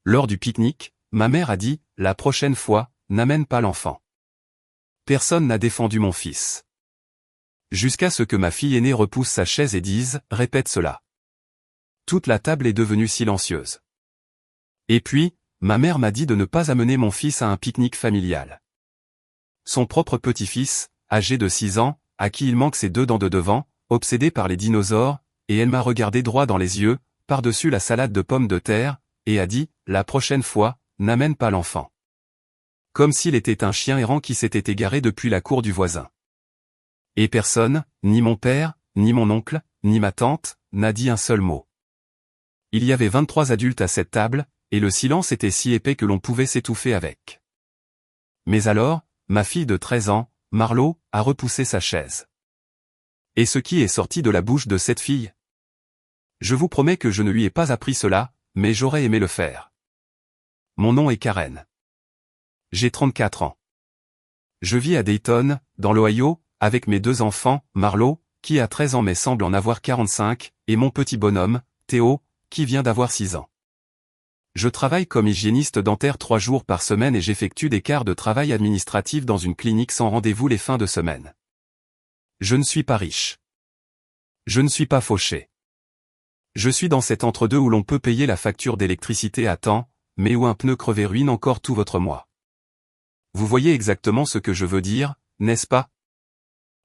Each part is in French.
Lors du pique-nique, ma mère a dit, la prochaine fois, n'amène pas l'enfant. Personne n'a défendu mon fils. Jusqu'à ce que ma fille aînée repousse sa chaise et dise, répète cela. Toute la table est devenue silencieuse. Et puis, ma mère m'a dit de ne pas amener mon fils à un pique-nique familial. Son propre petit-fils, âgé de 6 ans, à qui il manque ses 2 dents de devant, obsédé par les dinosaures, et elle m'a regardé droit dans les yeux, par-dessus la salade de pommes de terre, et a dit, la prochaine fois, n'amène pas l'enfant. Comme s'il était un chien errant qui s'était égaré depuis la cour du voisin. Et personne, ni mon père, ni mon oncle, ni ma tante, n'a dit un seul mot. Il y avait 23 adultes à cette table, et le silence était si épais que l'on pouvait s'étouffer avec. Mais alors, ma fille de 13 ans, Marlo, a repoussé sa chaise. Et ce qui est sorti de la bouche de cette fille? Je vous promets que je ne lui ai pas appris cela, mais j'aurais aimé le faire. Mon nom est Karen. J'ai 34 ans. Je vis à Dayton, dans l'Ohio, avec mes 2 enfants, Marlo, qui a 13 ans mais semble en avoir 45, et mon petit bonhomme, Théo, qui vient d'avoir 6 ans. Je travaille comme hygiéniste dentaire 3 jours par semaine et j'effectue des quarts de travail administratif dans une clinique sans rendez-vous les fins de semaine. Je ne suis pas riche. Je ne suis pas fauché. Je suis dans cet entre-deux où l'on peut payer la facture d'électricité à temps, mais où un pneu crevé ruine encore tout votre mois. Vous voyez exactement ce que je veux dire, n'est-ce pas?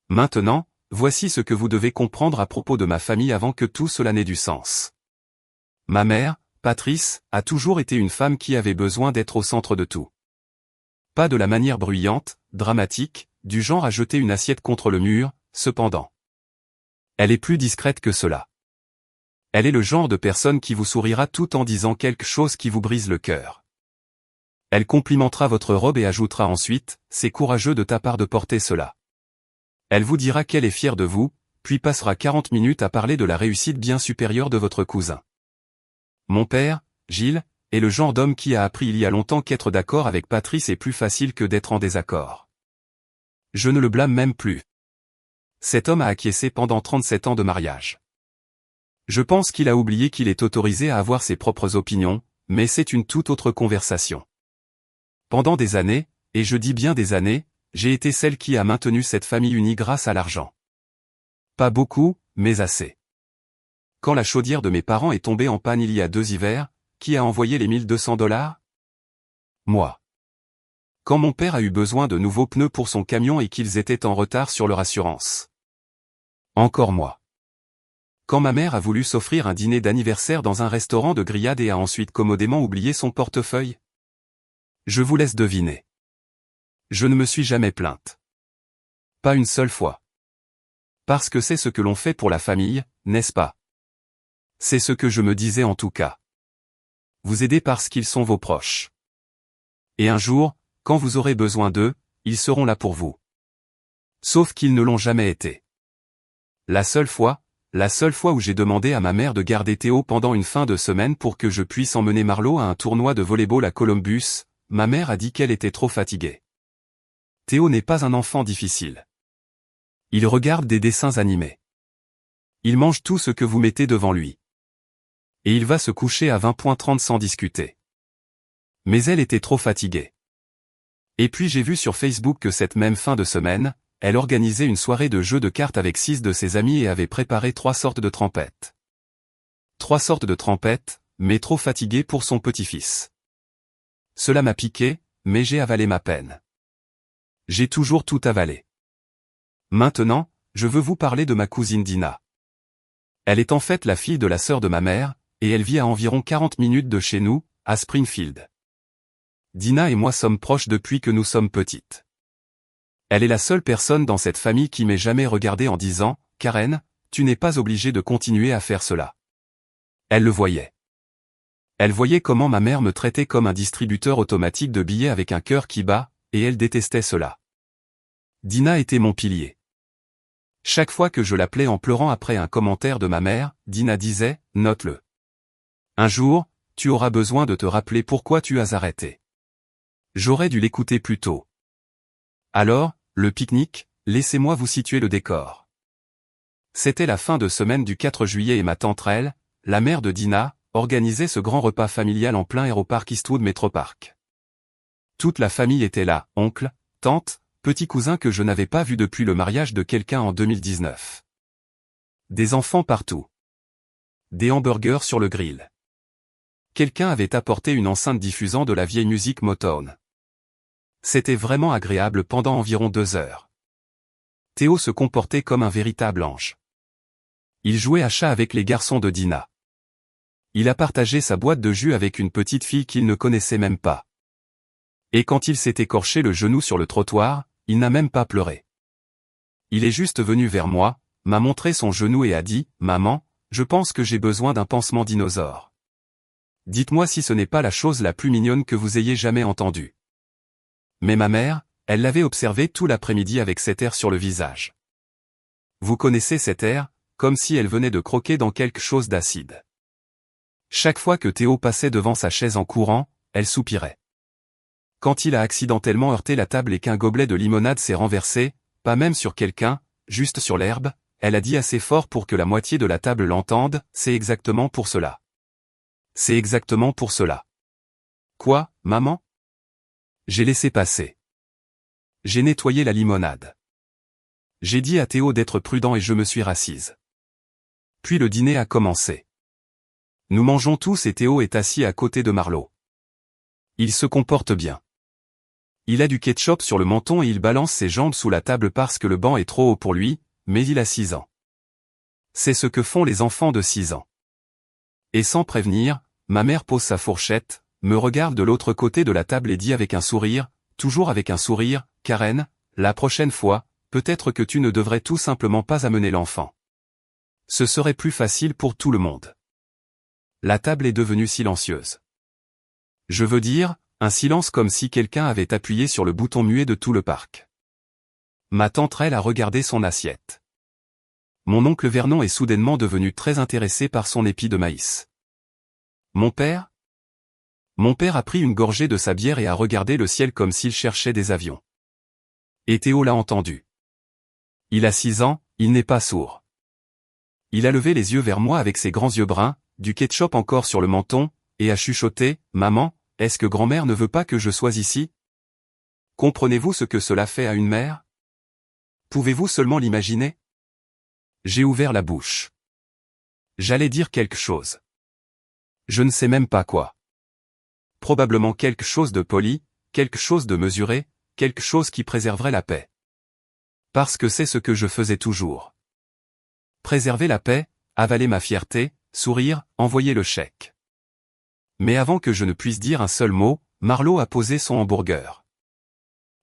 Maintenant, voici ce que vous devez comprendre à propos de ma famille avant que tout cela n'ait du sens. Ma mère, Patrice, a toujours été une femme qui avait besoin d'être au centre de tout. Pas de la manière bruyante, dramatique, du genre à jeter une assiette contre le mur, cependant. Elle est plus discrète que cela. Elle est le genre de personne qui vous sourira tout en disant quelque chose qui vous brise le cœur. Elle complimentera votre robe et ajoutera ensuite, c'est courageux de ta part de porter cela. Elle vous dira qu'elle est fière de vous, puis passera 40 minutes à parler de la réussite bien supérieure de votre cousin. Mon père, Gilles, est le genre d'homme qui a appris il y a longtemps qu'être d'accord avec Patrice est plus facile que d'être en désaccord. Je ne le blâme même plus. Cet homme a acquiescé pendant 37 ans de mariage. Je pense qu'il a oublié qu'il est autorisé à avoir ses propres opinions, mais c'est une toute autre conversation. Pendant des années, et je dis bien des années, j'ai été celle qui a maintenu cette famille unie grâce à l'argent. Pas beaucoup, mais assez. Quand la chaudière de mes parents est tombée en panne il y a 2 hivers, qui a envoyé les $1 200? Moi. Quand mon père a eu besoin de nouveaux pneus pour son camion et qu'ils étaient en retard sur leur assurance. Encore moi. Quand ma mère a voulu s'offrir un dîner d'anniversaire dans un restaurant de grillades et a ensuite commodément oublié son portefeuille. Je vous laisse deviner. Je ne me suis jamais plainte. Pas une seule fois. Parce que c'est ce que l'on fait pour la famille, n'est-ce pas? C'est ce que je me disais en tout cas. Vous aidez parce qu'ils sont vos proches. Et un jour, quand vous aurez besoin d'eux, ils seront là pour vous. Sauf qu'ils ne l'ont jamais été. La seule fois où j'ai demandé à ma mère de garder Théo pendant une fin de semaine pour que je puisse emmener Marlo à un tournoi de volley-ball à Columbus, ma mère a dit qu'elle était trop fatiguée. Théo n'est pas un enfant difficile. Il regarde des dessins animés. Il mange tout ce que vous mettez devant lui. Et il va se coucher à 20h30 sans discuter. Mais elle était trop fatiguée. Et puis j'ai vu sur Facebook que cette même fin de semaine, elle organisait une soirée de jeux de cartes avec 6 de ses amis et avait préparé 3 sortes de trempettes. 3 sortes de trempettes, mais trop fatiguée pour son petit-fils. Cela m'a piqué, mais j'ai avalé ma peine. J'ai toujours tout avalé. Maintenant, je veux vous parler de ma cousine Dina. Elle est en fait la fille de la sœur de ma mère, et elle vit à environ 40 minutes de chez nous, à Springfield. Dina et moi sommes proches depuis que nous sommes petites. Elle est la seule personne dans cette famille qui m'ait jamais regardé en disant « Karen, tu n'es pas obligée de continuer à faire cela. » Elle le voyait. Elle voyait comment ma mère me traitait comme un distributeur automatique de billets avec un cœur qui bat, et elle détestait cela. Dina était mon pilier. Chaque fois que je l'appelais en pleurant après un commentaire de ma mère, Dina disait « Note-le. Un jour, tu auras besoin de te rappeler pourquoi tu as arrêté. » J'aurais dû l'écouter plus tôt. Alors, le pique-nique, laissez-moi vous situer le décor. C'était la fin de semaine du 4 juillet et ma tante Elle, la mère de Dina, organisait ce grand repas familial en plein air au parc Eastwood Metropark. Toute la famille était là, oncle, tante, petit cousin que je n'avais pas vu depuis le mariage de quelqu'un en 2019. Des enfants partout. Des hamburgers sur le grill. Quelqu'un avait apporté une enceinte diffusant de la vieille musique Motown. C'était vraiment agréable pendant environ 2 heures. Théo se comportait comme un véritable ange. Il jouait à chat avec les garçons de Dina. Il a partagé sa boîte de jus avec une petite fille qu'il ne connaissait même pas. Et quand il s'est écorché le genou sur le trottoir, il n'a même pas pleuré. Il est juste venu vers moi, m'a montré son genou et a dit « Maman, je pense que j'ai besoin d'un pansement dinosaure. Dites-moi si ce n'est pas la chose la plus mignonne que vous ayez jamais entendue. » Mais ma mère, elle l'avait observé tout l'après-midi avec cet air sur le visage. Vous connaissez cet air, comme si elle venait de croquer dans quelque chose d'acide. Chaque fois que Théo passait devant sa chaise en courant, elle soupirait. Quand il a accidentellement heurté la table et qu'un gobelet de limonade s'est renversé, pas même sur quelqu'un, juste sur l'herbe, elle a dit assez fort pour que la moitié de la table l'entende, « C'est exactement pour cela. C'est exactement pour cela. » Quoi, maman? J'ai laissé passer. J'ai nettoyé la limonade. J'ai dit à Théo d'être prudent et je me suis rassise. Puis le dîner a commencé. Nous mangeons tous et Théo est assis à côté de Marlo. Il se comporte bien. Il a du ketchup sur le menton et il balance ses jambes sous la table parce que le banc est trop haut pour lui, mais il a 6 ans. C'est ce que font les enfants de 6 ans. Et sans prévenir, ma mère pose sa fourchette, me regarde de l'autre côté de la table et dit avec un sourire, toujours avec un sourire, « Karen, la prochaine fois, peut-être que tu ne devrais tout simplement pas amener l'enfant. Ce serait plus facile pour tout le monde. » La table est devenue silencieuse. Je veux dire, un silence comme si quelqu'un avait appuyé sur le bouton muet de tout le parc. Ma tante elle a regardé son assiette. Mon oncle Vernon est soudainement devenu très intéressé par son épi de maïs. Mon père a pris une gorgée de sa bière et a regardé le ciel comme s'il cherchait des avions. Et Théo l'a entendu. Il a 6 ans, il n'est pas sourd. Il a levé les yeux vers moi avec ses grands yeux bruns, du ketchup encore sur le menton, et a chuchoté, « Maman, est-ce que grand-mère ne veut pas que je sois ici? Comprenez-vous ce que cela fait à une mère? Pouvez-vous seulement l'imaginer? » J'ai ouvert la bouche. J'allais dire quelque chose. Je ne sais même pas quoi. Probablement quelque chose de poli, quelque chose de mesuré, quelque chose qui préserverait la paix. Parce que c'est ce que je faisais toujours. Préserver la paix, avaler ma fierté, sourire, envoyer le chèque. Mais avant que je ne puisse dire un seul mot, Marlo a posé son hamburger.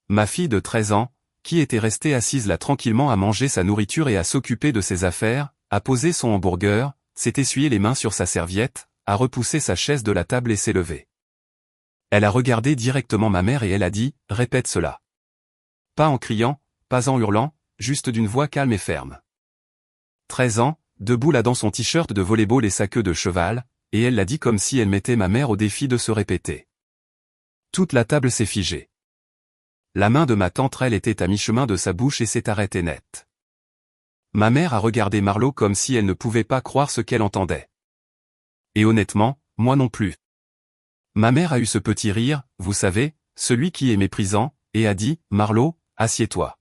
Ma fille de 13 ans, qui était restée assise là tranquillement à manger sa nourriture et à s'occuper de ses affaires, a posé son hamburger, s'est essuyé les mains sur sa serviette, a repoussé sa chaise de la table et s'est levée. Elle a regardé directement ma mère et elle a dit, « Répète cela. » Pas en criant, pas en hurlant, juste d'une voix calme et ferme. 13 ans, debout là dans son t-shirt de volley-ball et sa queue de cheval, et elle l'a dit comme si elle mettait ma mère au défi de se répéter. Toute la table s'est figée. La main de ma tante elle était à mi-chemin de sa bouche et s'est arrêtée net. Ma mère a regardé Marlo comme si elle ne pouvait pas croire ce qu'elle entendait. Et honnêtement, moi non plus. Ma mère a eu ce petit rire, vous savez, celui qui est méprisant, et a dit, « Marlo, assieds-toi.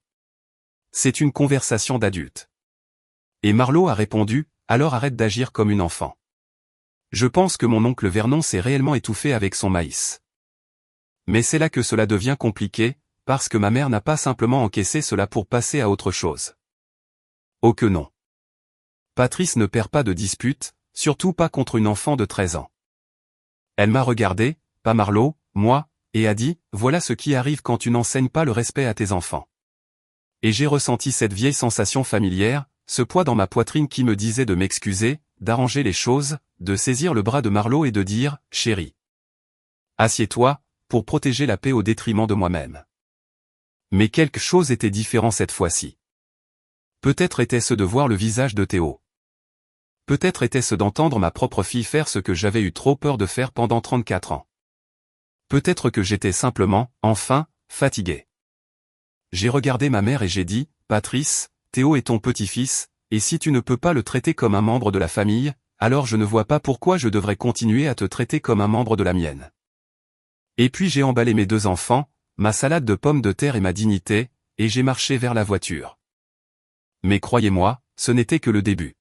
C'est une conversation d'adulte. » Et Marlo a répondu, « Alors arrête d'agir comme une enfant. » Je pense que mon oncle Vernon s'est réellement étouffé avec son maïs. Mais c'est là que cela devient compliqué, parce que ma mère n'a pas simplement encaissé cela pour passer à autre chose. Oh que non. Patrice ne perd pas de dispute, surtout pas contre une enfant de 13 ans. Elle m'a regardé, pas Marlo, moi, et a dit, « Voilà ce qui arrive quand tu n'enseignes pas le respect à tes enfants. » Et j'ai ressenti cette vieille sensation familière, ce poids dans ma poitrine qui me disait de m'excuser, d'arranger les choses, de saisir le bras de Marlo et de dire, « Chérie. Assieds-toi, » pour protéger la paix au détriment de moi-même. Mais quelque chose était différent cette fois-ci. Peut-être était-ce de voir le visage de Théo. Peut-être était-ce d'entendre ma propre fille faire ce que j'avais eu trop peur de faire pendant 34 ans. Peut-être que j'étais simplement, enfin, fatigué. J'ai regardé ma mère et j'ai dit, « Patrice, Théo est ton petit-fils, et si tu ne peux pas le traiter comme un membre de la famille, alors je ne vois pas pourquoi je devrais continuer à te traiter comme un membre de la mienne. Et puis j'ai emballé mes 2 enfants, ma salade de pommes de terre et ma dignité, et j'ai marché vers la voiture. Mais croyez-moi, ce n'était que le début.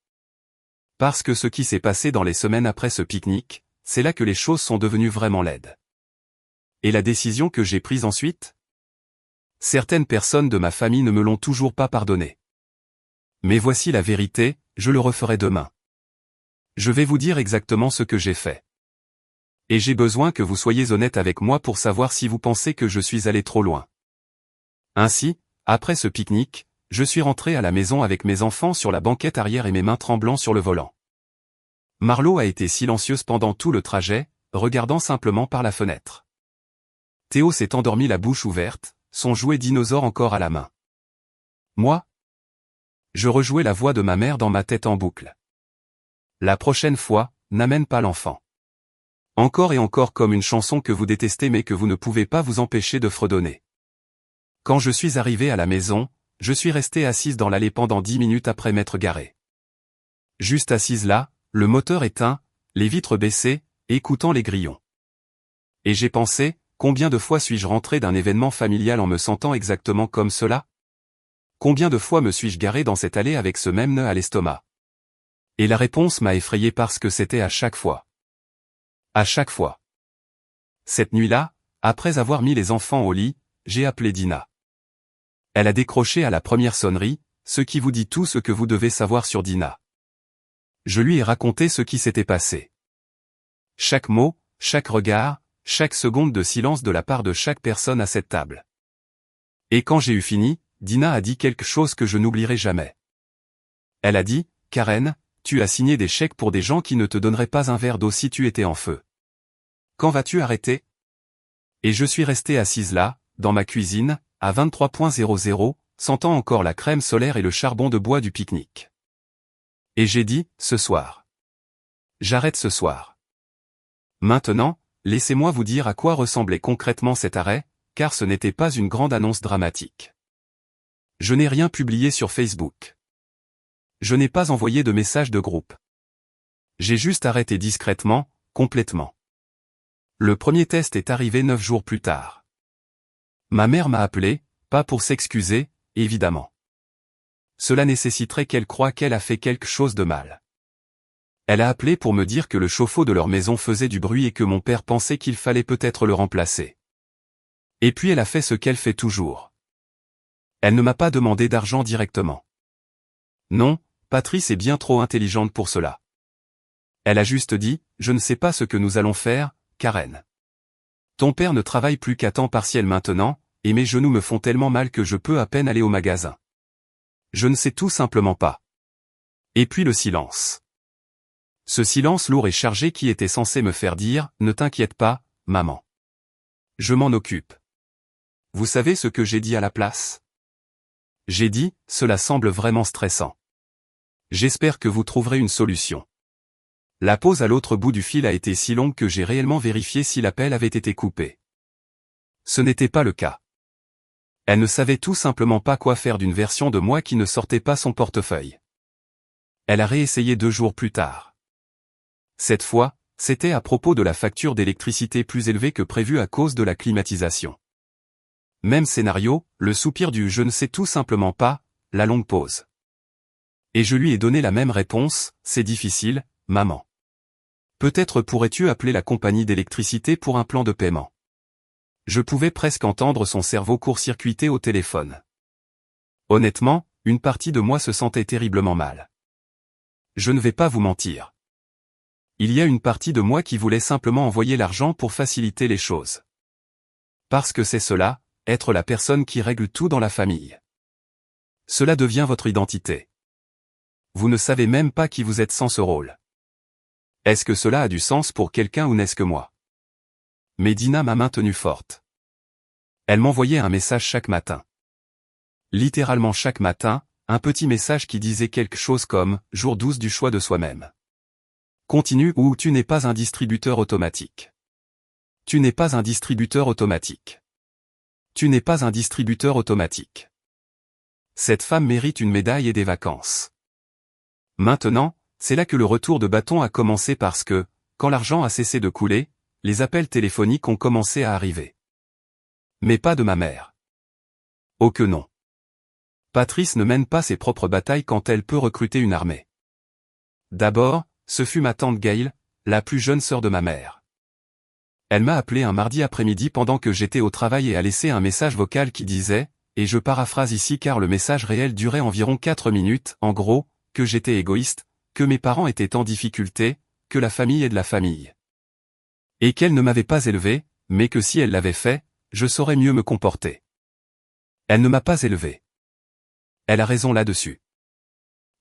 Parce que ce qui s'est passé dans les semaines après ce pique-nique, c'est là que les choses sont devenues vraiment laides. Et la décision que j'ai prise ensuite? Certaines personnes de ma famille ne me l'ont toujours pas pardonné. Mais voici la vérité, je le referai demain. Je vais vous dire exactement ce que j'ai fait. Et j'ai besoin que vous soyez honnête avec moi pour savoir si vous pensez que je suis allé trop loin. Ainsi, après ce pique-nique, je suis rentré à la maison avec mes enfants sur la banquette arrière et mes mains tremblant sur le volant. Marlo a été silencieuse pendant tout le trajet, regardant simplement par la fenêtre. Théo s'est endormi la bouche ouverte, son jouet dinosaure encore à la main. Moi? Je rejouais la voix de ma mère dans ma tête en boucle. La prochaine fois, n'amène pas l'enfant. Encore et encore comme une chanson que vous détestez mais que vous ne pouvez pas vous empêcher de fredonner. Quand je suis arrivé à la maison, je suis resté assise dans l'allée pendant 10 minutes après m'être garé. Juste assise là, le moteur éteint, les vitres baissées, écoutant les grillons. Et j'ai pensé, combien de fois suis-je rentré d'un événement familial en me sentant exactement comme cela? Combien de fois me suis-je garé dans cette allée avec ce même nœud à l'estomac? Et la réponse m'a effrayé parce que c'était à chaque fois. À chaque fois. Cette nuit-là, après avoir mis les enfants au lit, j'ai appelé Dina. Elle a décroché à la première sonnerie, ce qui vous dit tout ce que vous devez savoir sur Dina. Je lui ai raconté ce qui s'était passé. Chaque mot, chaque regard, chaque seconde de silence de la part de chaque personne à cette table. Et quand j'ai eu fini, Dina a dit quelque chose que je n'oublierai jamais. Elle a dit, « Karen, tu as signé des chèques pour des gens qui ne te donneraient pas un verre d'eau si tu étais en feu. Quand vas-tu arrêter ?» Et je suis resté assise là, dans ma cuisine, à 23,00, sentant encore la crème solaire et le charbon de bois du pique-nique. Et j'ai dit, ce soir. J'arrête ce soir. Maintenant, laissez-moi vous dire à quoi ressemblait concrètement cet arrêt, car ce n'était pas une grande annonce dramatique. Je n'ai rien publié sur Facebook. Je n'ai pas envoyé de message de groupe. J'ai juste arrêté discrètement, complètement. Le premier test est arrivé 9 jours plus tard. Ma mère m'a appelé, pas pour s'excuser, évidemment. Cela nécessiterait qu'elle croie qu'elle a fait quelque chose de mal. Elle a appelé pour me dire que le chauffe-eau de leur maison faisait du bruit et que mon père pensait qu'il fallait peut-être le remplacer. Et puis elle a fait ce qu'elle fait toujours. Elle ne m'a pas demandé d'argent directement. Non, Patrice est bien trop intelligente pour cela. Elle a juste dit, je ne sais pas ce que nous allons faire, Karen. Ton père ne travaille plus qu'à temps partiel maintenant, et mes genoux me font tellement mal que je peux à peine aller au magasin. Je ne sais tout simplement pas. Et puis le silence. Ce silence lourd et chargé qui était censé me faire dire, ne t'inquiète pas, maman. Je m'en occupe. Vous savez ce que j'ai dit à la place? J'ai dit, cela semble vraiment stressant. J'espère que vous trouverez une solution. La pause à l'autre bout du fil a été si longue que j'ai réellement vérifié si l'appel avait été coupé. Ce n'était pas le cas. Elle ne savait tout simplement pas quoi faire d'une version de moi qui ne sortait pas son portefeuille. Elle a réessayé 2 jours plus tard. Cette fois, c'était à propos de la facture d'électricité plus élevée que prévu à cause de la climatisation. Même scénario, le soupir du « je ne sais tout simplement pas », la longue pause. Et je lui ai donné la même réponse, « c'est difficile, maman. Peut-être pourrais-tu appeler la compagnie d'électricité pour un plan de paiement. » Je pouvais presque entendre son cerveau court-circuiter au téléphone. Honnêtement, une partie de moi se sentait terriblement mal. Je ne vais pas vous mentir. Il y a une partie de moi qui voulait simplement envoyer l'argent pour faciliter les choses. Parce que c'est cela, être la personne qui règle tout dans la famille. Cela devient votre identité. Vous ne savez même pas qui vous êtes sans ce rôle. Est-ce que cela a du sens pour quelqu'un ou n'est-ce que moi? Mais Dina m'a maintenue forte. Elle m'envoyait un message chaque matin. Littéralement chaque matin, un petit message qui disait quelque chose comme « Jour 12 du choix de soi-même. Continue ou tu n'es pas un distributeur automatique. Tu n'es pas un distributeur automatique. Tu n'es pas un distributeur automatique. Cette femme mérite une médaille et des vacances. Maintenant, C'est là que le retour de bâton a commencé parce que, quand l'argent a cessé de couler, les appels téléphoniques ont commencé à arriver. Mais pas de ma mère. Oh que non. Patrice ne mène pas ses propres batailles quand elle peut recruter une armée. D'abord, ce fut ma tante Gail, la plus jeune sœur de ma mère. Elle m'a appelé un mardi après-midi pendant que j'étais au travail et a laissé un message vocal qui disait, et je paraphrase ici car le message réel durait environ 4 minutes, en gros, que j'étais égoïste, que mes parents étaient en difficulté, que la famille est de la famille. Et qu'elle ne m'avait pas élevé, mais que si elle l'avait fait, je saurais mieux me comporter. Elle ne m'a pas élevé. Elle a raison là-dessus.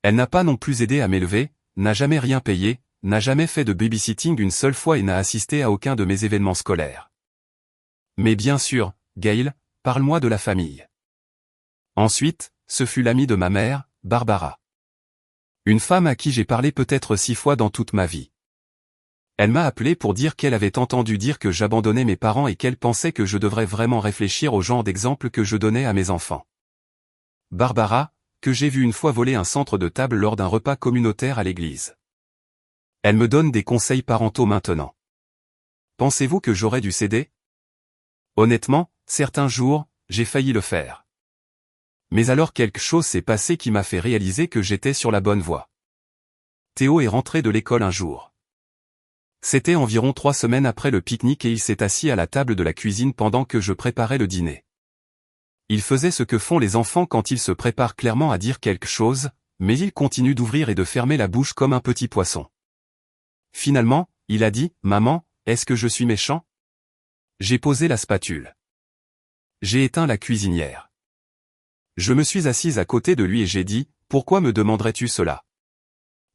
Elle n'a pas non plus aidé à m'élever, n'a jamais rien payé, n'a jamais fait de babysitting une seule fois et n'a assisté à aucun de mes événements scolaires. Mais bien sûr, Gail, parle-moi de la famille. Ensuite, ce fut l'amie de ma mère, Barbara. Une femme à qui j'ai parlé peut-être 6 fois dans toute ma vie. Elle m'a appelé pour dire qu'elle avait entendu dire que j'abandonnais mes parents et qu'elle pensait que je devrais vraiment réfléchir au genre d'exemple que je donnais à mes enfants. Barbara, que j'ai vu une fois voler un centre de table lors d'un repas communautaire à l'église. Elle me donne des conseils parentaux maintenant. Pensez-vous que j'aurais dû céder? Honnêtement, certains jours, j'ai failli le faire. Mais alors quelque chose s'est passé qui m'a fait réaliser que j'étais sur la bonne voie. Théo est rentré de l'école un jour. C'était environ 3 semaines après le pique-nique et il s'est assis à la table de la cuisine pendant que je préparais le dîner. Il faisait ce que font les enfants quand ils se préparent clairement à dire quelque chose, mais il continue d'ouvrir et de fermer la bouche comme un petit poisson. Finalement, il a dit, « Maman, est-ce que je suis méchant ?» J'ai posé la spatule. J'ai éteint la cuisinière. Je me suis assise à côté de lui et j'ai dit, « Pourquoi me demanderais-tu cela ?»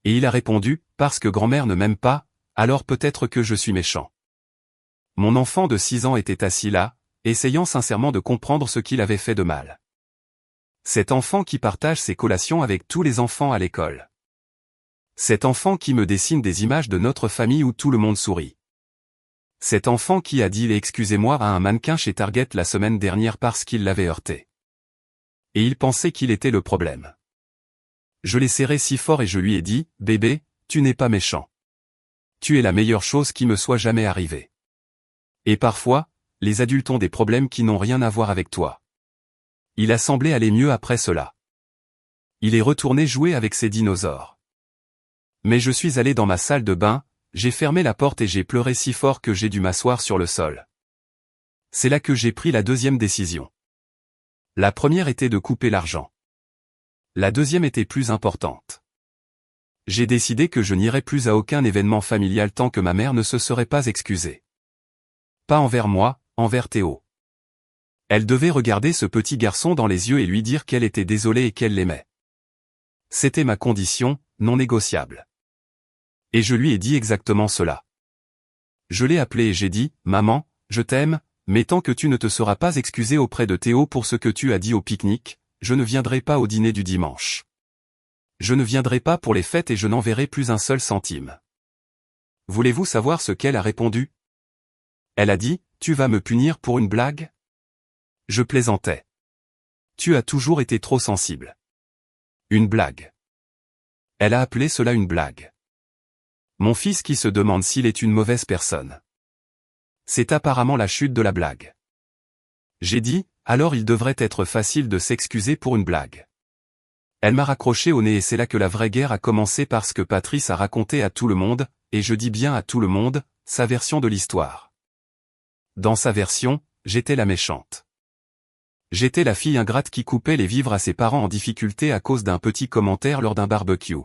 Et il a répondu, « Parce que grand-mère ne m'aime pas, alors peut-être que je suis méchant. » Mon enfant de 6 ans était assis là, essayant sincèrement de comprendre ce qu'il avait fait de mal. Cet enfant qui partage ses collations avec tous les enfants à l'école. Cet enfant qui me dessine des images de notre famille où tout le monde sourit. Cet enfant qui a dit « excusez-moi » à un mannequin chez Target la semaine dernière parce qu'il l'avait heurté. Et il pensait qu'il était le problème. Je l'ai serré si fort et je lui ai dit « Bébé, tu n'es pas méchant. Tu es la meilleure chose qui me soit jamais arrivée. Et parfois, les adultes ont des problèmes qui n'ont rien à voir avec toi. » Il a semblé aller mieux après cela. Il est retourné jouer avec ses dinosaures. Mais je suis allé dans ma salle de bain, j'ai fermé la porte et j'ai pleuré si fort que j'ai dû m'asseoir sur le sol. C'est là que j'ai pris la deuxième décision. La première était de couper l'argent. La deuxième était plus importante. J'ai décidé que je n'irais plus à aucun événement familial tant que ma mère ne se serait pas excusée. Pas envers moi, envers Théo. Elle devait regarder ce petit garçon dans les yeux et lui dire qu'elle était désolée et qu'elle l'aimait. C'était ma condition, non négociable. Et je lui ai dit exactement cela. Je l'ai appelé et j'ai dit, « Maman, je t'aime, mais tant que tu ne te seras pas excusée auprès de Théo pour ce que tu as dit au pique-nique, je ne viendrai pas au dîner du dimanche. Je ne viendrai pas pour les fêtes et je n'enverrai plus un seul centime. » Voulez-vous savoir ce qu'elle a répondu? Elle a dit, « Tu vas me punir pour une blague ?» Je plaisantais. Tu as toujours été trop sensible. Une blague. Elle a appelé cela une blague. Mon fils qui se demande s'il est une mauvaise personne. C'est apparemment la chute de la blague. J'ai dit, alors il devrait être facile de s'excuser pour une blague. Elle m'a raccroché au nez et c'est là que la vraie guerre a commencé parce que Patrice a raconté à tout le monde, et je dis bien à tout le monde, sa version de l'histoire. Dans sa version, j'étais la méchante. J'étais la fille ingrate qui coupait les vivres à ses parents en difficulté à cause d'un petit commentaire lors d'un barbecue.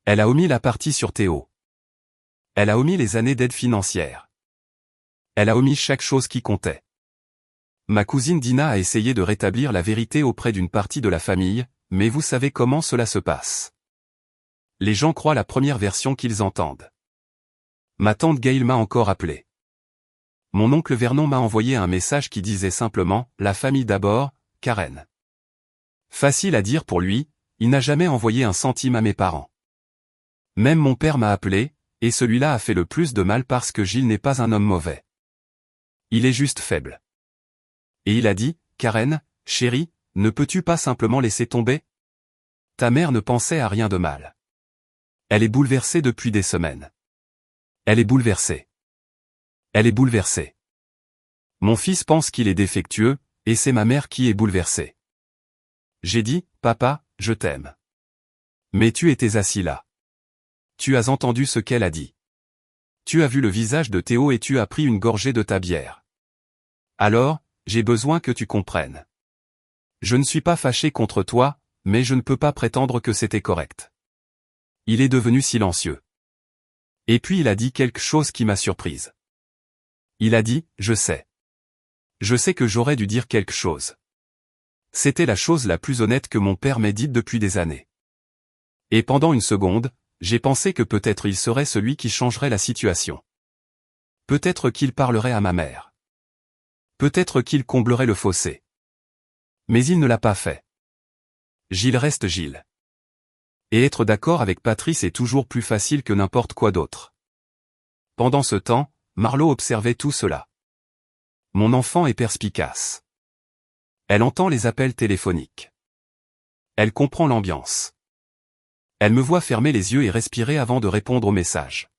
Elle a omis la partie sur Théo. Elle a omis les années d'aide financière. Elle a omis chaque chose qui comptait. Ma cousine Dina a essayé de rétablir la vérité auprès d'une partie de la famille, mais vous savez comment cela se passe. Les gens croient la première version qu'ils entendent. Ma tante Gail m'a encore appelé. Mon oncle Vernon m'a envoyé un message qui disait simplement « La famille d'abord, Karen ». Facile à dire pour lui, il n'a jamais envoyé un centime à mes parents. Même mon père m'a appelé, et celui-là a fait le plus de mal parce que Gilles n'est pas un homme mauvais. Il est juste faible. Et il a dit, « Karen, chérie, ne peux-tu pas simplement laisser tomber ? Ta mère ne pensait à rien de mal. Elle est bouleversée depuis des semaines. Elle est bouleversée. Elle est bouleversée. Mon fils pense qu'il est défectueux, et c'est ma mère qui est bouleversée. J'ai dit, papa, je t'aime. Mais tu étais assis là. Tu as entendu ce qu'elle a dit. Tu as vu le visage de Théo et tu as pris une gorgée de ta bière. Alors, j'ai besoin que tu comprennes. Je ne suis pas fâché contre toi, mais je ne peux pas prétendre que c'était correct. Il est devenu silencieux. Et puis il a dit quelque chose qui m'a surprise. Il a dit, je sais. Je sais que j'aurais dû dire quelque chose. C'était la chose la plus honnête que mon père m'ait dite depuis des années. Et pendant une seconde, j'ai pensé que peut-être il serait celui qui changerait la situation. Peut-être qu'il parlerait à ma mère. Peut-être qu'il comblerait le fossé. Mais il ne l'a pas fait. Gilles reste Gilles. Et être d'accord avec Patrice est toujours plus facile que n'importe quoi d'autre. Pendant ce temps, Marlo observait tout cela. Mon enfant est perspicace. Elle entend les appels téléphoniques. Elle comprend l'ambiance. Elle me voit fermer les yeux et respirer avant de répondre aux messages.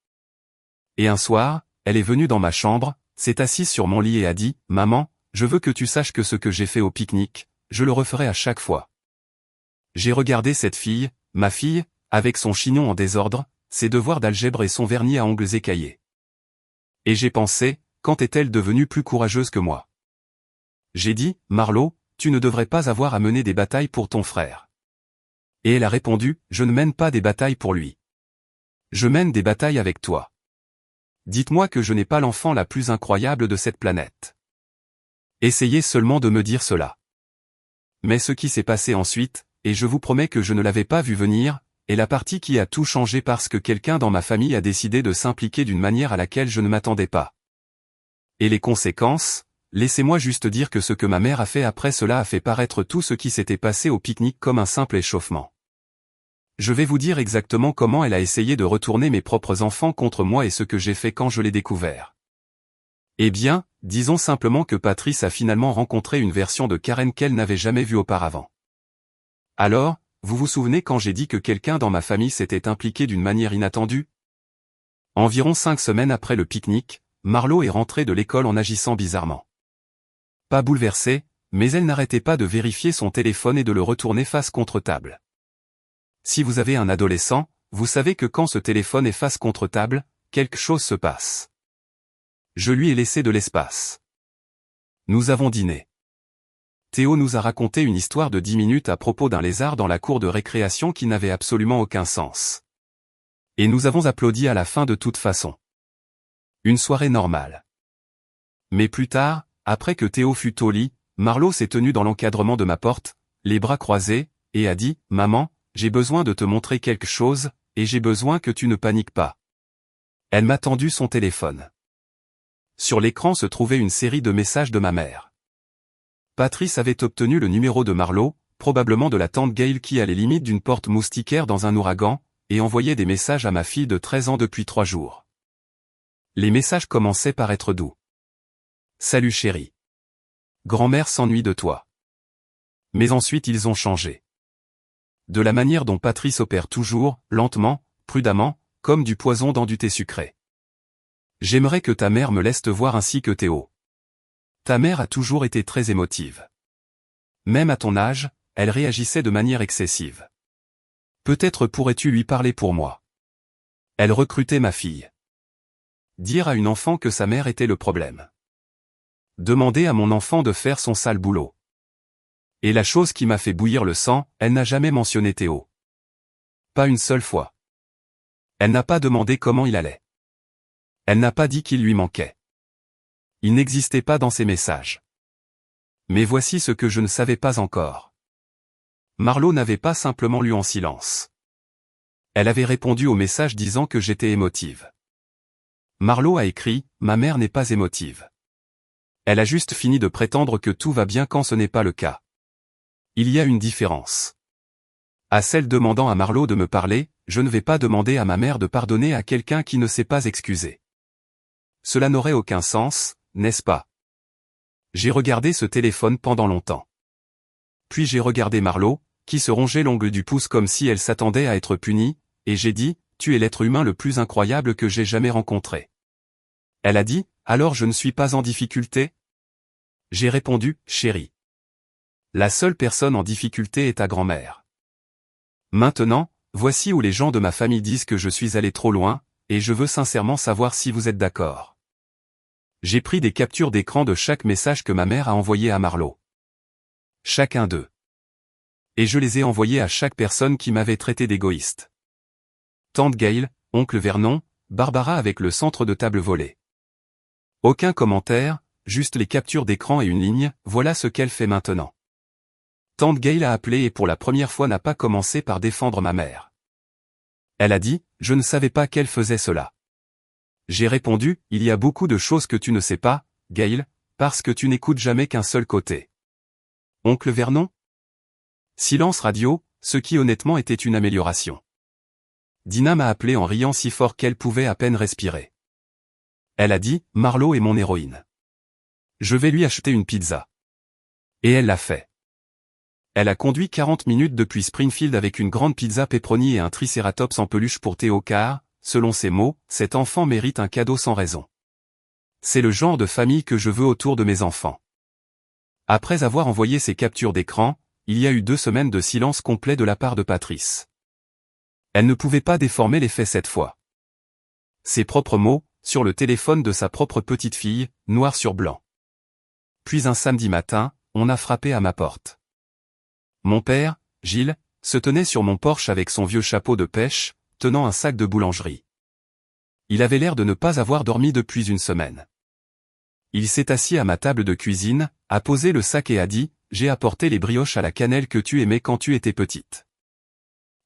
Et un soir, elle est venue dans ma chambre, s'est assise sur mon lit et a dit, « Maman, je veux que tu saches que ce que j'ai fait au pique-nique, je le referai à chaque fois. » J'ai regardé cette fille, ma fille, avec son chignon en désordre, ses devoirs d'algèbre et son vernis à ongles écaillés. Et j'ai pensé, quand est-elle devenue plus courageuse que moi? J'ai dit, « Marlo, tu ne devrais pas avoir à mener des batailles pour ton frère. » Et elle a répondu, « Je ne mène pas des batailles pour lui. Je mène des batailles avec toi. Dites-moi que je n'ai pas l'enfant la plus incroyable de cette planète. Essayez seulement de me dire cela. » Mais ce qui s'est passé ensuite, et je vous promets que je ne l'avais pas vu venir, est la partie qui a tout changé parce que quelqu'un dans ma famille a décidé de s'impliquer d'une manière à laquelle je ne m'attendais pas. Et les conséquences, laissez-moi juste dire que ce que ma mère a fait après cela a fait paraître tout ce qui s'était passé au pique-nique comme un simple échauffement. Je vais vous dire exactement comment elle a essayé de retourner mes propres enfants contre moi et ce que j'ai fait quand je l'ai découvert. Eh bien, disons simplement que Patrice a finalement rencontré une version de Karen qu'elle n'avait jamais vue auparavant. Alors, vous vous souvenez quand j'ai dit que quelqu'un dans ma famille s'était impliqué d'une manière inattendue? Environ 5 semaines après le pique-nique, Marlo est rentrée de l'école en agissant bizarrement. Pas bouleversée, mais elle n'arrêtait pas de vérifier son téléphone et de le retourner face contre table. Si vous avez un adolescent, vous savez que quand ce téléphone est face contre table, quelque chose se passe. Je lui ai laissé de l'espace. Nous avons dîné. Théo nous a raconté une histoire de 10 minutes à propos d'un lézard dans la cour de récréation qui n'avait absolument aucun sens. Et nous avons applaudi à la fin de toute façon. Une soirée normale. Mais plus tard, après que Théo fut au lit, Marlo s'est tenue dans l'encadrement de ma porte, les bras croisés, et a dit, « Maman, j'ai besoin de te montrer quelque chose, et j'ai besoin que tu ne paniques pas. » Elle m'a tendu son téléphone. Sur l'écran se trouvait une série de messages de ma mère. Patrice avait obtenu le numéro de Marlo, probablement de la tante Gail qui a les limites d'une porte moustiquaire dans un ouragan, et envoyait des messages à ma fille de 13 ans depuis 3 jours. Les messages commençaient par être doux. « Salut chérie. Grand-mère s'ennuie de toi. » Mais ensuite ils ont changé. De la manière dont Patrice opère toujours, lentement, prudemment, comme du poison dans du thé sucré. « J'aimerais que ta mère me laisse te voir ainsi que Théo. Ta mère a toujours été très émotive. Même à ton âge, elle réagissait de manière excessive. Peut-être pourrais-tu lui parler pour moi. » Elle recrutait ma fille. Dire à une enfant que sa mère était le problème. Demander à mon enfant de faire son sale boulot. Et la chose qui m'a fait bouillir le sang, elle n'a jamais mentionné Théo. Pas une seule fois. Elle n'a pas demandé comment il allait. Elle n'a pas dit qu'il lui manquait. Il n'existait pas dans ses messages. Mais voici ce que je ne savais pas encore. Marlo n'avait pas simplement lu en silence. Elle avait répondu au message disant que j'étais émotive. Marlo a écrit, « Ma mère n'est pas émotive. » Elle a juste fini de prétendre que tout va bien quand ce n'est pas le cas. Il y a une différence. À celle demandant à Marlo de me parler, je ne vais pas demander à ma mère de pardonner à quelqu'un qui ne s'est pas excusé. Cela n'aurait aucun sens, n'est-ce pas? J'ai regardé ce téléphone pendant longtemps. Puis j'ai regardé Marlo, qui se rongeait l'ongle du pouce comme si elle s'attendait à être punie, et j'ai dit, tu es l'être humain le plus incroyable que j'ai jamais rencontré. Elle a dit, alors je ne suis pas en difficulté? J'ai répondu, chérie. La seule personne en difficulté est ta grand-mère. Maintenant, voici où les gens de ma famille disent que je suis allé trop loin, et je veux sincèrement savoir si vous êtes d'accord. J'ai pris des captures d'écran de chaque message que ma mère a envoyé à Marlo. Chacun d'eux. Et je les ai envoyés à chaque personne qui m'avait traité d'égoïste. Tante Gail, oncle Vernon, Barbara avec le centre de table volé. Aucun commentaire, juste les captures d'écran et une ligne, voilà ce qu'elle fait maintenant. Tante Gail a appelé et pour la première fois n'a pas commencé par défendre ma mère. Elle a dit, je ne savais pas qu'elle faisait cela. J'ai répondu, il y a beaucoup de choses que tu ne sais pas, Gail, parce que tu n'écoutes jamais qu'un seul côté. Oncle Vernon? Silence radio, ce qui honnêtement était une amélioration. Dina m'a appelé en riant si fort qu'elle pouvait à peine respirer. Elle a dit, Marlo est mon héroïne. Je vais lui acheter une pizza. Et elle l'a fait. Elle a conduit 40 minutes depuis Springfield avec une grande pizza pepperoni et un tricératops en peluche pour Théo car, selon ses mots, cet enfant mérite un cadeau sans raison. C'est le genre de famille que je veux autour de mes enfants. Après avoir envoyé ces captures d'écran, il y a eu 2 semaines de silence complet de la part de Patrice. Elle ne pouvait pas déformer les faits cette fois. Ses propres mots, sur le téléphone de sa propre petite fille, noir sur blanc. Puis un samedi matin, on a frappé à ma porte. Mon père, Gilles, se tenait sur mon porche avec son vieux chapeau de pêche, tenant un sac de boulangerie. Il avait l'air de ne pas avoir dormi depuis une semaine. Il s'est assis à ma table de cuisine, a posé le sac et a dit, j'ai apporté les brioches à la cannelle que tu aimais quand tu étais petite.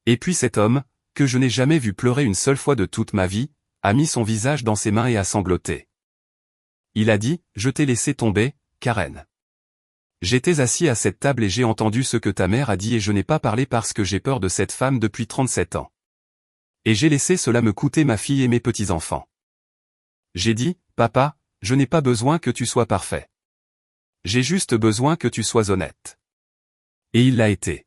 Et puis cet homme, que je n'ai jamais vu pleurer une seule fois de toute ma vie, a mis son visage dans ses mains et a sangloté. Il a dit, je t'ai laissé tomber, Karen. J'étais assis à cette table et j'ai entendu ce que ta mère a dit et je n'ai pas parlé parce que j'ai peur de cette femme depuis 37 ans. Et j'ai laissé cela me coûter ma fille et mes petits-enfants. J'ai dit, papa, je n'ai pas besoin que tu sois parfait. J'ai juste besoin que tu sois honnête. Et il l'a été.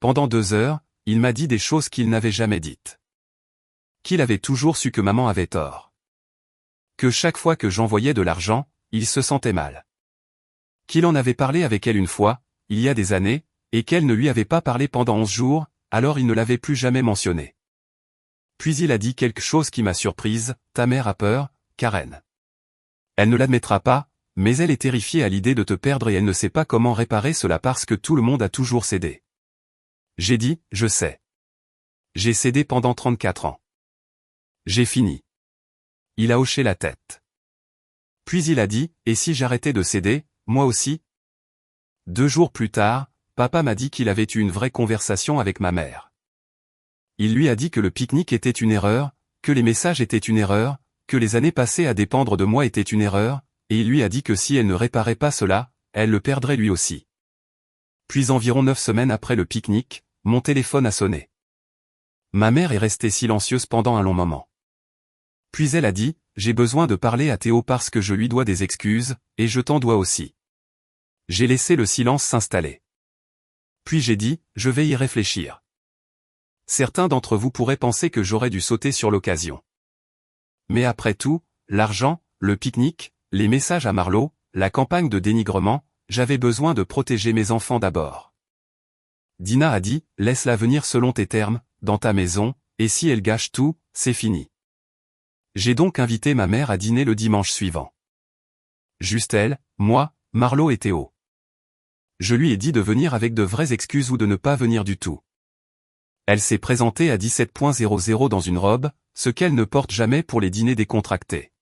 Pendant 2 heures, il m'a dit des choses qu'il n'avait jamais dites. Qu'il avait toujours su que maman avait tort. Que chaque fois que j'envoyais de l'argent, il se sentait mal. Qu'il en avait parlé avec elle une fois, il y a des années, et qu'elle ne lui avait pas parlé pendant 11 jours, alors il ne l'avait plus jamais mentionné. Puis il a dit quelque chose qui m'a surprise, ta mère a peur, Karen. Elle ne l'admettra pas, mais elle est terrifiée à l'idée de te perdre et elle ne sait pas comment réparer cela parce que tout le monde a toujours cédé. J'ai dit, je sais. J'ai cédé pendant 34 ans. J'ai fini. Il a hoché la tête. Puis il a dit, et si j'arrêtais de céder, moi aussi? 2 jours plus tard, papa m'a dit qu'il avait eu une vraie conversation avec ma mère. Il lui a dit que le pique-nique était une erreur, que les messages étaient une erreur, que les années passées à dépendre de moi étaient une erreur, et il lui a dit que si elle ne réparait pas cela, elle le perdrait lui aussi. Puis environ 9 semaines après le pique-nique, mon téléphone a sonné. Ma mère est restée silencieuse pendant un long moment. Puis elle a dit, j'ai besoin de parler à Théo parce que je lui dois des excuses, et je t'en dois aussi. J'ai laissé le silence s'installer. Puis j'ai dit, je vais y réfléchir. Certains d'entre vous pourraient penser que j'aurais dû sauter sur l'occasion. Mais après tout, l'argent, le pique-nique, les messages à Marlo, la campagne de dénigrement, j'avais besoin de protéger mes enfants d'abord. Dina a dit, laisse-la venir selon tes termes, dans ta maison, et si elle gâche tout, c'est fini. J'ai donc invité ma mère à dîner le dimanche suivant. Juste elle, moi, Marlo et Théo. Je lui ai dit de venir avec de vraies excuses ou de ne pas venir du tout. Elle s'est présentée à 17.00 dans une robe, ce qu'elle ne porte jamais pour les dîners décontractés.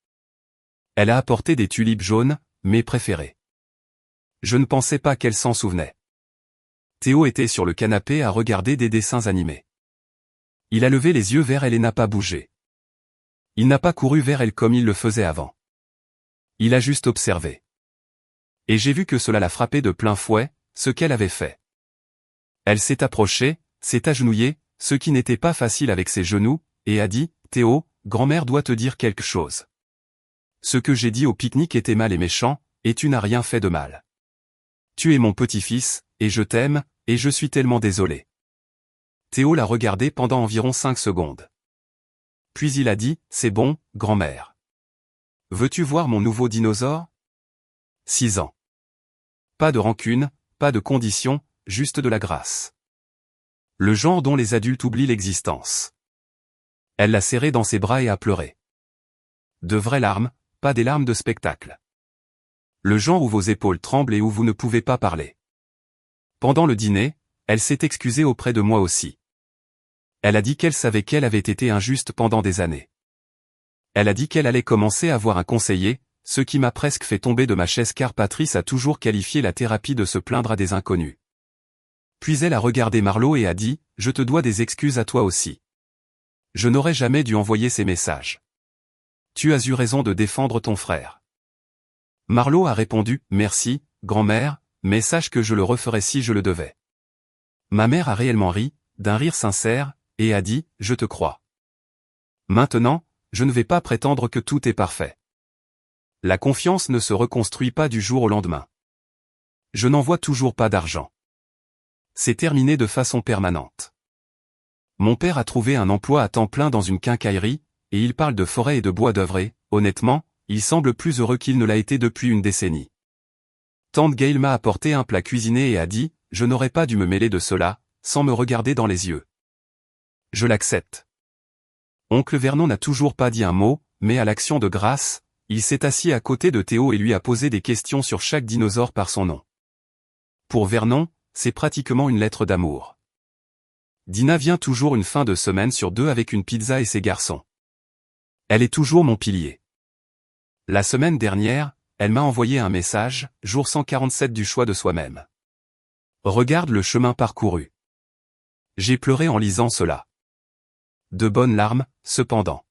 Elle a apporté des tulipes jaunes, mes préférées. Je ne pensais pas qu'elle s'en souvenait. Théo était sur le canapé à regarder des dessins animés. Il a levé les yeux vers elle et n'a pas bougé. Il n'a pas couru vers elle comme il le faisait avant. Il a juste observé. Et j'ai vu que cela l'a frappé de plein fouet, ce qu'elle avait fait. Elle s'est approchée, s'est agenouillée, ce qui n'était pas facile avec ses genoux, et a dit, Théo, grand-mère doit te dire quelque chose. Ce que j'ai dit au pique-nique était mal et méchant, et tu n'as rien fait de mal. Tu es mon petit-fils, et je t'aime, et je suis tellement désolé. Théo l'a regardé pendant environ 5 secondes. Puis il a dit, c'est bon, grand-mère. Veux-tu voir mon nouveau dinosaure? 6 ans. Pas de rancune, pas de conditions, juste de la grâce. Le genre dont les adultes oublient l'existence. Elle l'a serré dans ses bras et a pleuré. De vraies larmes, pas des larmes de spectacle. Le genre où vos épaules tremblent et où vous ne pouvez pas parler. Pendant le dîner, elle s'est excusée auprès de moi aussi. Elle a dit qu'elle savait qu'elle avait été injuste pendant des années. Elle a dit qu'elle allait commencer à voir un conseiller, ce qui m'a presque fait tomber de ma chaise car Patrice a toujours qualifié la thérapie de se plaindre à des inconnus. Puis elle a regardé Marlo et a dit, « Je te dois des excuses à toi aussi. Je n'aurais jamais dû envoyer ces messages. Tu as eu raison de défendre ton frère. » Marlo a répondu, « Merci, grand-mère, mais sache que je le referais si je le devais. » Ma mère a réellement ri, d'un rire sincère, et a dit, « Je te crois. » Maintenant, je ne vais pas prétendre que tout est parfait. La confiance ne se reconstruit pas du jour au lendemain. Je n'en vois toujours pas d'argent. C'est terminé de façon permanente. Mon père a trouvé un emploi à temps plein dans une quincaillerie, et il parle de forêt et de bois d'œuvre. Honnêtement, il semble plus heureux qu'il ne l'a été depuis une décennie. Tante Gail m'a apporté un plat cuisiné et a dit, « Je n'aurais pas dû me mêler de cela, sans me regarder dans les yeux. » Je l'accepte. Oncle Vernon n'a toujours pas dit un mot, mais à l'action de grâce, il s'est assis à côté de Théo et lui a posé des questions sur chaque dinosaure par son nom. Pour Vernon, c'est pratiquement une lettre d'amour. Dina vient toujours une fin de semaine sur 2 avec une pizza et ses garçons. Elle est toujours mon pilier. La semaine dernière, elle m'a envoyé un message, jour 147 du choix de soi-même. Regarde le chemin parcouru. J'ai pleuré en lisant cela. De bonnes larmes, cependant.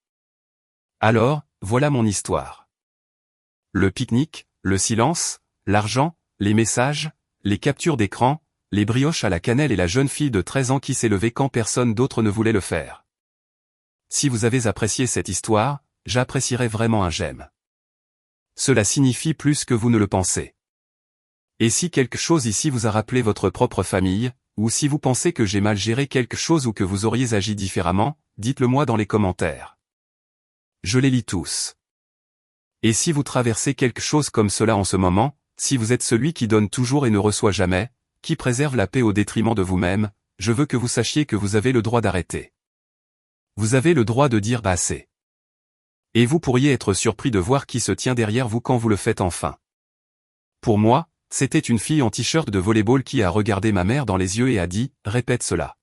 Alors, voilà mon histoire. Le pique-nique, le silence, l'argent, les messages, les captures d'écran, les brioches à la cannelle et la jeune fille de 13 ans qui s'est levée quand personne d'autre ne voulait le faire. Si vous avez apprécié cette histoire, j'apprécierais vraiment un j'aime. Cela signifie plus que vous ne le pensez. Et si quelque chose ici vous a rappelé votre propre famille, ou si vous pensez que j'ai mal géré quelque chose ou que vous auriez agi différemment, dites-le moi dans les commentaires. Je les lis tous. Et si vous traversez quelque chose comme cela en ce moment, si vous êtes celui qui donne toujours et ne reçoit jamais, qui préserve la paix au détriment de vous-même, je veux que vous sachiez que vous avez le droit d'arrêter. Vous avez le droit de dire assez. Et vous pourriez être surpris de voir qui se tient derrière vous quand vous le faites enfin. Pour moi, c'était une fille en t-shirt de volleyball qui a regardé ma mère dans les yeux et a dit, répète cela.